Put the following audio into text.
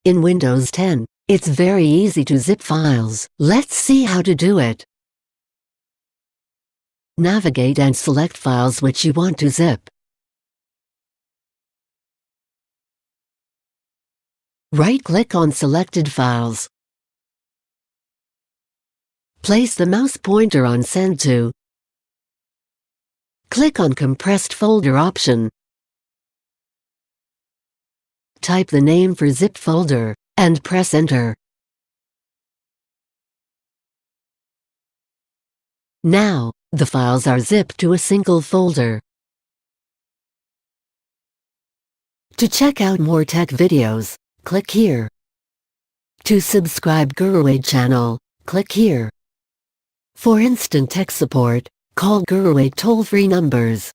In Windows 10, it's very easy to zip files. Let's see how to do it. Navigate and select files which you want to zip. Right-click on selected files. Place the mouse pointer on Send to. Click on Compressed Folder option. Type the name for zip folder, and press Enter. Now, the files are zipped to a single folder. To check out more tech videos, click here. To subscribe GuruAid channel, click here. For instant tech support, call GuruAid toll-free numbers